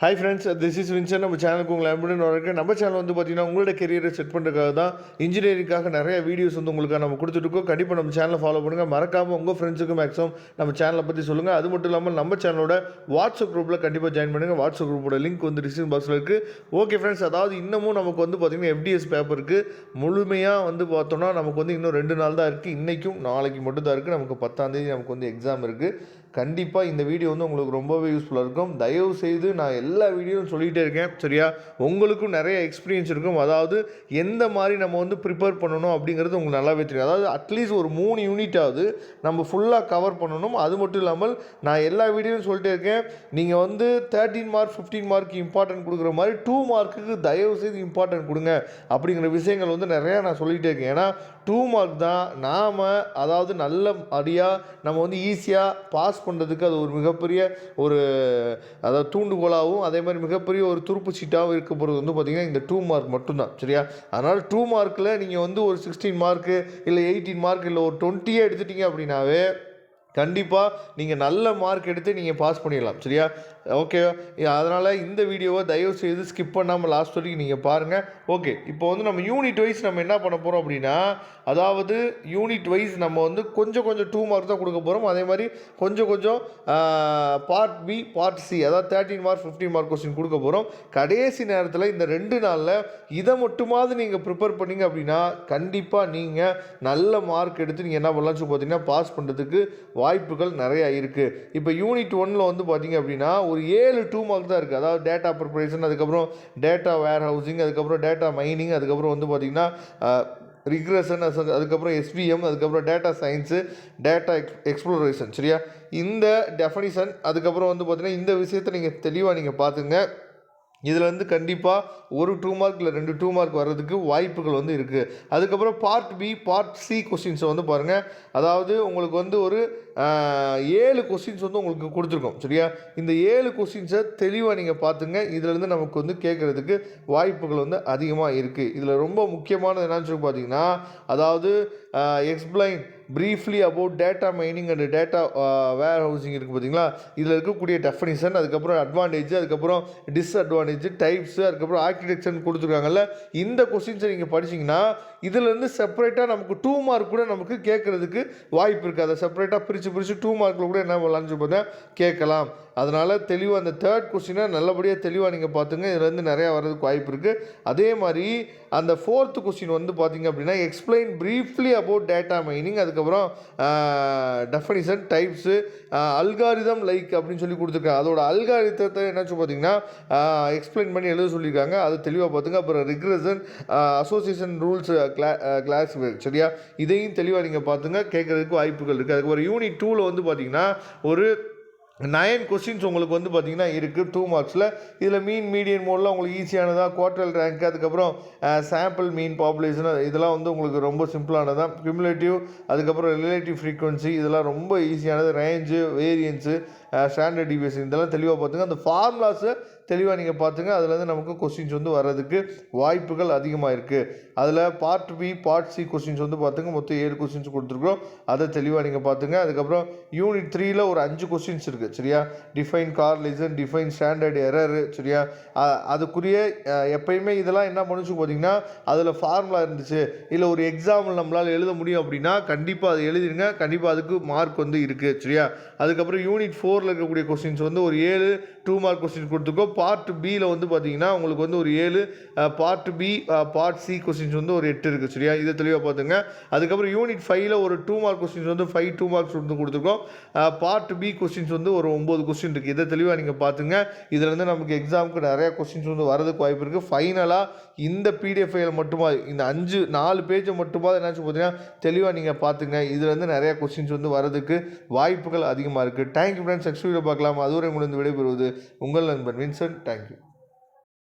Hi friends, this is Vinson. நம்ம சேனலுக்கு உங்களை அன்புடன் வரவேற்கிறேன். நம்ம சேனல் வந்து பார்த்தீங்கன்னா உங்களோட கெரியரை செட் பண்ணுறதுக்காக தான், இன்ஜினியரிங்காக நிறைய வீடியோஸ் வந்து உங்களுக்கு நம்ம கொடுத்துட்ருக்கோம். கண்டிப்பாக நம்ம சேனலை ஃபாலோ பண்ணுங்கள். மறக்காமல் உங்கள் ஃப்ரெண்ட்ஸுக்கு மேக்ஸிமம் நம்ம சேனலை பற்றி சொல்லுங்கள். அது மட்டும் இல்லாமல் நம்ம சேனலோட வாட்ஸ்அப் குரூப்பில் கண்டிப்பாக ஜாயின் பண்ணுங்கள். வாட்ஸ்அப் குரூப்போட லிங்க் வந்து டிஸ்கிரிப்ஷன் பாக்ஸில் இருக்குது. ஓகே ஃப்ரெண்ட்ஸ், அதாவது இன்னமும் நமக்கு வந்து பார்த்திங்கன்னா FDS பேப்பருக்கு முழுமையாக வந்து பார்த்தோன்னா நமக்கு வந்து இன்னும் 2 நாள் தான் இருக்குது. இன்றைக்கும் நாளைக்கு மட்டும் தான் இருக்குது. நமக்கு 10ஆம் தேதி நமக்கு வந்து எக்ஸாம் இருக்குது. கண்டிப்பாக இந்த வீடியோ வந்து உங்களுக்கு ரொம்பவே யூஸ்ஃபுல்லாக இருக்கும். தயவு செய்து நான் எல்லா வீடியோவும் சொல்லிகிட்டே இருக்கேன், சரியா? உங்களுக்கும் நிறைய எக்ஸ்பீரியன்ஸ் இருக்கும். அதாவது எந்த மாதிரி நம்ம வந்து ப்ரிப்பேர் பண்ணணும் அப்படிங்கிறது உங்களுக்கு நல்லாவே தெரியும். அதாவது அட்லீஸ்ட் ஒரு 3 யூனிட்டாவது நம்ம ஃபுல்லாக கவர் பண்ணணும். அது மட்டும் இல்லாமல் நான் எல்லா வீடியோவும் சொல்லிட்டே இருக்கேன், நீங்கள் வந்து 13 மார்க் 15 மார்க் இம்பார்ட்டன்ட் கொடுக்குற மாதிரி 2 மார்க்குக்கு தயவு செய்து இம்பார்ட்டன்ட் கொடுங்க அப்படிங்கிற விஷயங்கள் வந்து நிறையா நான் சொல்லிகிட்டே இருக்கேன். ஏன்னா 2 மார்க் தான் நாம் அதாவது நல்ல அடியாக நம்ம வந்து ஈஸியாக பாஸ் பண்ணுறதுக்கு அது ஒரு மிகப்பெரிய ஒரு அதாவது தூண்டுகோலாகவும் அதே மாதிரி மிகப்பெரிய ஒரு துருப்பு சீட்டாகவும் இருக்க போகிறது வந்து பார்த்திங்கன்னா இந்த 2 மார்க் மட்டும்தான், சரியா? அதனால் 2 மார்க்கில் நீங்கள் வந்து ஒரு 16 மார்க்கு இல்லை 18 மார்க் இல்லை ஒரு 20 எடுத்துட்டீங்க அப்படின்னாவே கண்டிப்பாக நீங்கள் நல்ல மார்க் எடுத்து நீங்கள் பாஸ் பண்ணிடலாம், சரியா? ஓகே, அதனால் இந்த வீடியோவை தயவு செய்து ஸ்கிப் பண்ணாமல் லாஸ்ட் வரைக்கும் நீங்கள் பாருங்கள். ஓகே, இப்போ வந்து நம்ம யூனிட் வைஸ் நம்ம என்ன பண்ண போகிறோம் அப்படின்னா, அதாவது யூனிட் வைஸ் நம்ம வந்து கொஞ்சம் 2 மார்க் தான் கொடுக்க போகிறோம். அதே மாதிரி கொஞ்சம் பார்ட் பி பார்ட் சி, அதாவது 13 மார்க் 15 மார்க் கொஸ்டின் கொடுக்க போகிறோம். கடைசி நேரத்தில் இந்த 2 நாளில் இதை மட்டுமாவது நீங்கள் ப்ரிப்பேர் பண்ணிங்க அப்படின்னா கண்டிப்பாக நீங்கள் நல்ல மார்க் எடுத்து நீங்கள் என்ன பண்ணலாம்னு சொல்லி பார்த்தீங்கன்னா பாஸ் பண்ணுறதுக்கு வாய்ப்புகள் நிறையா இருக்குது. இப்போ யூனிட் 1ல் வந்து பார்த்திங்க அப்படின்னா ஒரு 7 2 மார்க் தான் இருக்குது. அதாவது டேட்டா ப்ரிப்பரேஷன், அதுக்கப்புறம் டேட்டா வேர் ஹவுசிங், அதுக்கப்புறம் டேட்டா மைனிங், அதுக்கப்புறம் வந்து பார்த்திங்கன்னா ரிக்ரெஷன், அதுக்கப்புறம் SVM, அதுக்கப்புறம் டேட்டா சயின்ஸு, டேட்டா எக்ஸ்ப்ளோரேஷன், சரியா? இந்த டெஃபனிஷன், அதுக்கப்புறம் வந்து பார்த்திங்கன்னா இந்த விஷயத்தை நீங்கள் தெளிவாக நீங்கள் பார்த்துங்க. இதில் வந்து கண்டிப்பாக ஒரு 2 மார்க் இல்லை 2 2 மார்க் வர்றதுக்கு வாய்ப்புகள் வந்து இருக்குது. அதுக்கப்புறம் பார்ட் பி பார்ட் சி கொஸ்டின்ஸை வந்து பாருங்கள். அதாவது உங்களுக்கு வந்து ஒரு 7 கொஸ்டின்ஸ் வந்து உங்களுக்கு கொடுத்துருக்கோம், சரியா? இந்த 7 கொஸ்டின்ஸை தெளிவாக நீங்கள் பார்த்துங்க. இதிலேருந்து நமக்கு வந்து கேட்குறதுக்கு வாய்ப்புகள் வந்து அதிகமாக இருக்குது. இதில் ரொம்ப முக்கியமானது என்னன்னு சொல்லி பார்த்தீங்கன்னா, அதாவது explain briefly about data mining and data warehousing இருக்குது பார்த்தீங்களா? இதில் இருக்கக்கூடிய டெஃபனிஷன், அதுக்கப்புறம் அட்வான்டேஜ், அதுக்கப்புறம் டிஸ்அட்வான்டேஜ், டைப்ஸு, அதுக்கப்புறம் ஆர்கிடெக்சர்னு கொடுத்துருக்காங்கல்ல. இந்த கொஸ்டின்ஸை நீங்கள் படிச்சிங்கன்னா இதிலேருந்து செப்பரேட்டாக நமக்கு 2 மார்க் கூட நமக்கு கேட்குறதுக்கு வாய்ப்பு இருக்குது. அதை செப்பரேட்டாக பிரித்து 2 மார்க்கில் கூட என்ன பண்ணலான்னு சொல்லி பார்த்தா கேட்கலாம். அதனால் தெளிவாக அந்த 3rd கொஸ்டினை நல்லபடியாக தெளிவாக நீங்கள் பார்த்துங்க. இதுலேருந்து நிறையா வர்றதுக்கு வாய்ப்பு இருக்குது. அதே மாதிரி அந்த 4th கொஸ்டின் வந்து பார்த்திங்க அப்படின்னா explain briefly about data mining, அதுக்கப்புறம் டெஃபனிஷன், டைப்ஸு, அல்காரிதம் லைக் அப்படின்னு சொல்லி கொடுத்துருக்காங்க. அதோட அல்காரிதத்தை என்னாச்சு பார்த்தீங்கன்னா எக்ஸ்பிளைன் பண்ணி எழுத சொல்லியிருக்காங்க. அது தெளிவாக பார்த்துங்க. அப்புறம் ரிக்ரெஷன், அசோசியேஷன் ரூல்ஸ், கிளாஸ், சரியா? இதையும் தெளிவாக நீங்கள் பார்த்துங்க. கேட்குறதுக்கு வாய்ப்புகள் இருக்குது. அதுக்கப்புறம் யூனிட் 2ல் வந்து பார்த்திங்கன்னா ஒரு 9 கொஸ்டின்ஸ் உங்களுக்கு வந்து பார்த்திங்கன்னா இருக்குது 2 மார்க்ஸில். இதில் மீன் மீடியன் மோடில் உங்களுக்கு ஈஸியானதாக, குவார்டரல் ரேங்க், அதுக்கப்புறம் சாம்பிள் மீன் பாப்புலேஷன், இதெல்லாம் வந்து உங்களுக்கு ரொம்ப சிம்பிளானதான். கியூமுலேட்டிவ், அதுக்கப்புறம் ரிலேட்டிவ் ஃப்ரீக்வன்சி, இதெல்லாம் ரொம்ப ஈஸியானது. ரேஞ்சு, வேரியன்ஸு, ஸ்டாண்டர்ட் டிவியேஷன், இதெல்லாம் தெளிவாக பார்த்துங்க. அந்த ஃபார்முலாஸை தெளிவாக நீங்கள் பார்த்துங்க. அதுலேருந்து நமக்கு கொஸ்டின்ஸ் வந்து வர்றதுக்கு வாய்ப்புகள் அதிகமாக இருக்குது. அதில் part B part C questions வந்து பார்த்துங்க. மொத்தம் 7 கொஸ்டின்ஸ் கொடுத்துருக்குறோம். அதை தெளிவாக நீங்கள் பார்த்துங்க. அதுக்கப்புறம் யூனிட் 3ல் ஒரு 5 கொஸ்டின்ஸ் இருக்குது, சரியா? Define correlation, define standard error, சரியா? அதுக்குரிய எப்பயுமே இதெல்லாம் என்ன பண்ணுச்சு பார்த்தீங்கன்னா அதில் ஃபார்முலா இருந்துச்சு, இல்லை ஒரு எக்ஸாம்பிள் நம்மளால் எழுத முடியும் அப்படின்னா கண்டிப்பாக அதை எழுதிடுங்க. கண்டிப்பாக அதுக்கு மார்க் வந்து இருக்குது, சரியா? அதுக்கப்புறம் யூனிட் 4ல் இருக்கக்கூடிய கொஸ்டின்ஸ் வந்து ஒரு 7 2 மார்க் கொஸ்டின் கொடுத்துருக்கோம். பார்ட் பியில் வந்து பார்த்தீங்கன்னா உங்களுக்கு வந்து ஒரு 7, part B part C questions வந்து ஒரு 8 இருக்குது, சரியா? இதை தெளிவாக பார்த்துங்க. அதுக்கப்புறம் யூனிட் 5ல் ஒரு 2 மார்க் கொஸ்டின்ஸ் வந்து 5 2 மார்க்ஸ் வந்து கொடுத்துருக்கோம். பார்ட் பி கொஸ்டின்ஸ் வந்து ஒரு 9 கொஸ்டின் இருக்குது. இதை தெளிவாக நீங்கள் பார்த்துங்க. இதில் வந்து நமக்கு எக்ஸாமுக்கு நிறையா கொஸ்டின்ஸ் வந்து வரதுக்கு வாய்ப்பு இருக்குது. ஃபைனலாக இந்த PDF ஃபைல் மட்டுமா இந்த 4 பேஜை மட்டுமா என்னாச்சு பார்த்தீங்கன்னா தெளிவாக நீங்கள் பார்த்துங்க. இதில் வந்து நிறையா கொஸ்டின்ஸ் வந்து வரதுக்கு வாய்ப்புகள் அதிகமாக இருக்குது. Thank you friends. நெக்ஸ்ட் வீடியோ பார்க்கலாம். அதுவரை உங்களுக்கு விடைபெறுவது உங்கள் நண்பன் வின்சென்ட். தேங்க்யூ.